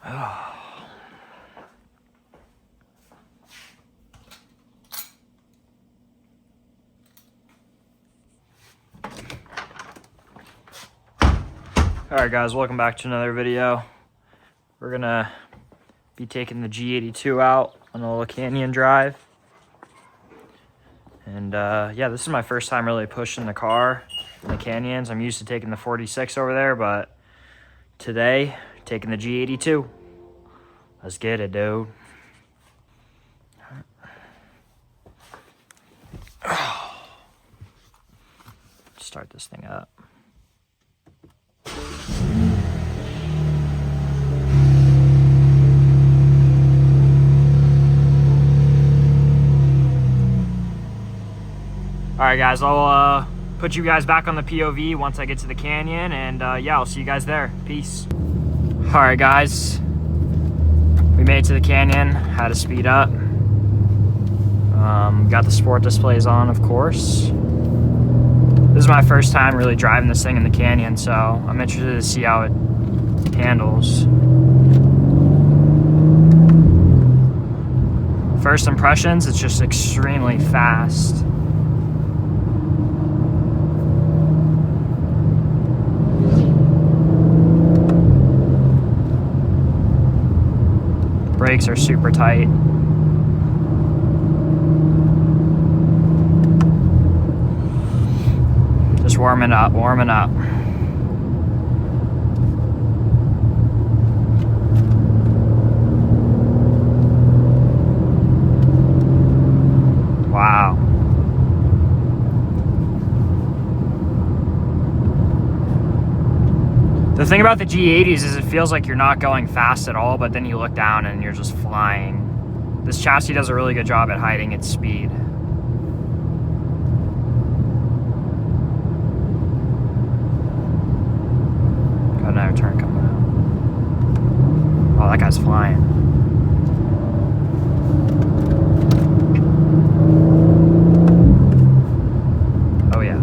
Alright guys, welcome back to another video. We're gonna be taking the G82 out on a little canyon drive. And yeah, this is my first time really pushing the car in the canyons. I'm used to taking the 46 over there, but today, taking the G82. Let's get it, dude. Start this thing up. Alright guys, I'll put you guys back on the POV once I get to the canyon, and yeah, I'll see you guys there. Peace. Alright guys, we made it to the canyon, had to speed up. Got the sport displays on, of course. This is my first time really driving this thing in the canyon, so I'm interested to see how it handles. First impressions, it's just extremely fast. Brakes are super tight. Just warming up, warming up. Wow. The thing about the G80s is it feels like you're not going fast at all, but then you look down and you're just flying. This chassis does a really good job at hiding its speed. Got another turn coming out. Oh, that guy's flying. Oh yeah.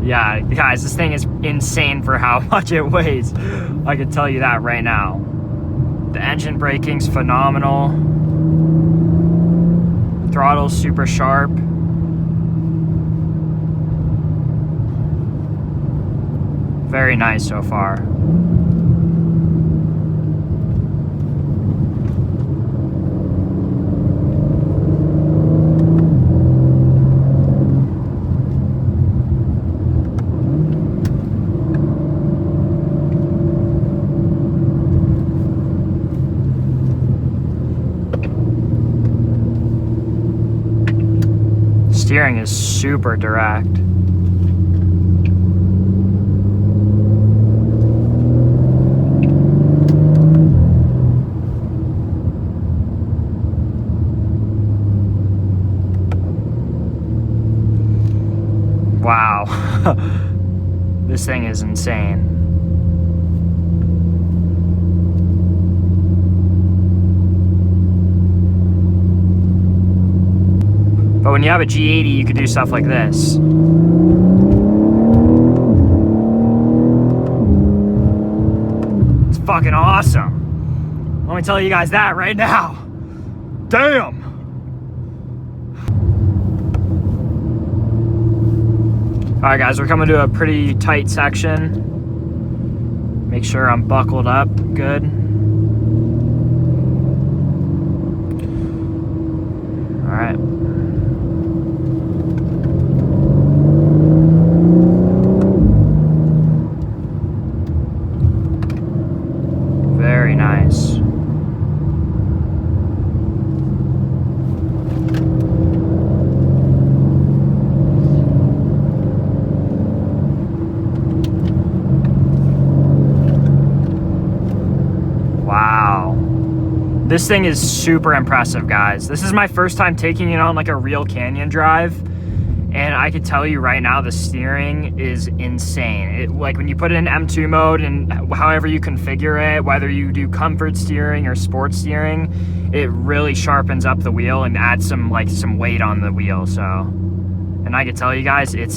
Yeah, guys, this thing is insane for how much it weighs. I can tell you that right now. The engine braking's phenomenal. Throttle's super sharp. Very nice so far. Steering is super direct. Wow. This thing is insane. But when you have a G80, you can do stuff like this. It's fucking awesome. Let me tell you guys that right now. Damn. All right, guys, we're coming to a pretty tight section. Make sure I'm buckled up good. All right. Very nice. Wow. This thing is super impressive, guys. This is my first time taking it on like a real canyon drive. And I can tell you right now, the steering is insane. Like when you put it in M2 mode and however you configure it, whether you do comfort steering or sport steering, it really sharpens up the wheel and adds some weight on the wheel. So And I can tell you guys, it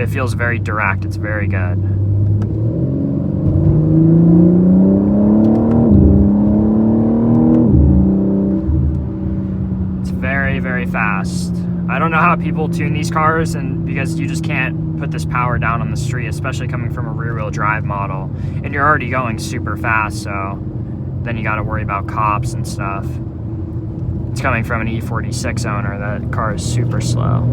feels very direct. It's very good. It's very, very fast. I don't know how people tune these cars, and because you just can't put this power down on the street, especially coming from a rear-wheel drive model, and you're already going super fast, so then you got to worry about cops and stuff. It's coming from an E46 owner. That car is super slow.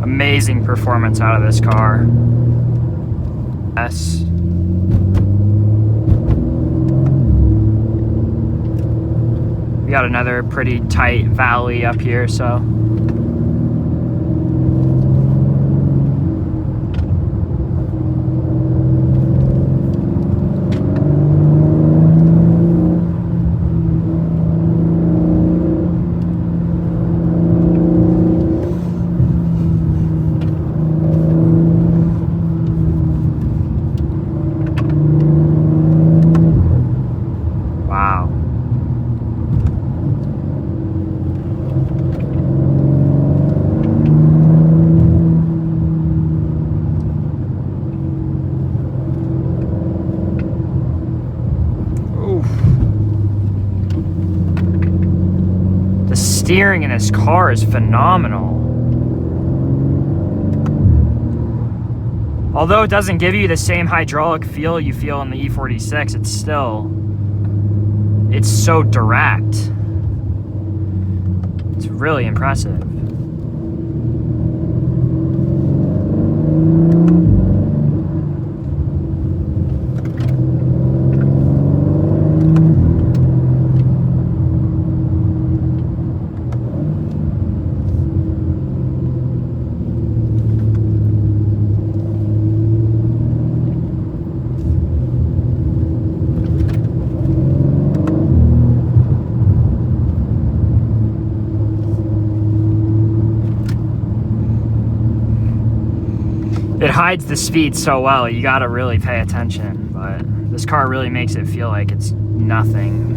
Amazing performance out of this car. Yes. We got another pretty tight valley up here, so. Steering in this car is phenomenal. Although it doesn't give you the same hydraulic feel you feel in the E46, it's so direct. It's really impressive. It hides the speed so well, you gotta really pay attention, but this car really makes it feel like it's nothing.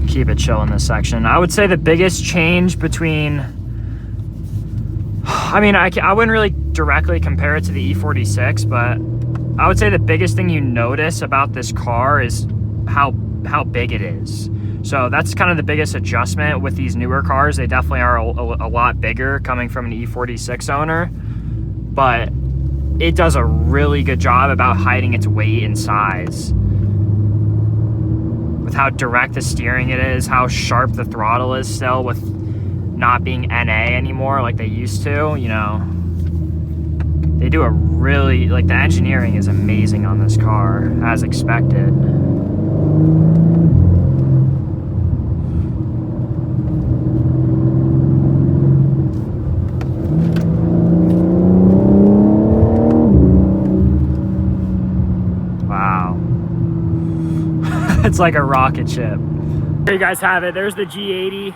Keep it chill in this section. I would say the biggest change between, I mean, I wouldn't really directly compare it to the E46, but I would say the biggest thing you notice about this car is how big it is. So that's kind of the biggest adjustment with these newer cars. They definitely are a lot bigger coming from an E46 owner, but it does a really good job about hiding its weight and size. With how direct the steering it is, how sharp the throttle is still with not being NA anymore like they used to, you know. They do a really, like, the engineering is amazing on this car, as expected. Wow. It's like a rocket ship. There you guys have it. There's the G80.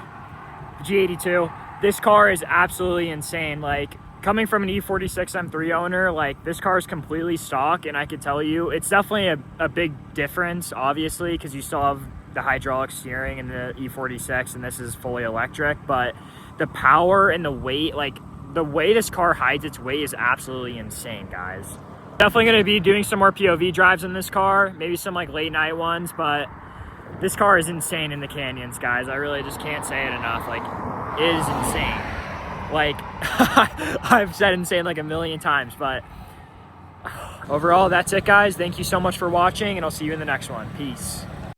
G82. This car is absolutely insane. Like, coming from an E46 M3 owner, like, this car is completely stock, and I could tell you it's definitely a big difference, obviously, because you still have the hydraulic steering in the E46 and this is fully electric, but the power and the weight, like, the way this car hides its weight is absolutely insane, guys. Definitely going to be doing some more POV drives in this car, maybe some like late night ones, but this car is insane in the canyons, guys. I really just can't say it enough. Like, it is insane. Like, I've said insane like a million times, but overall, that's it, guys. Thank you so much for watching, and I'll see you in the next one. Peace.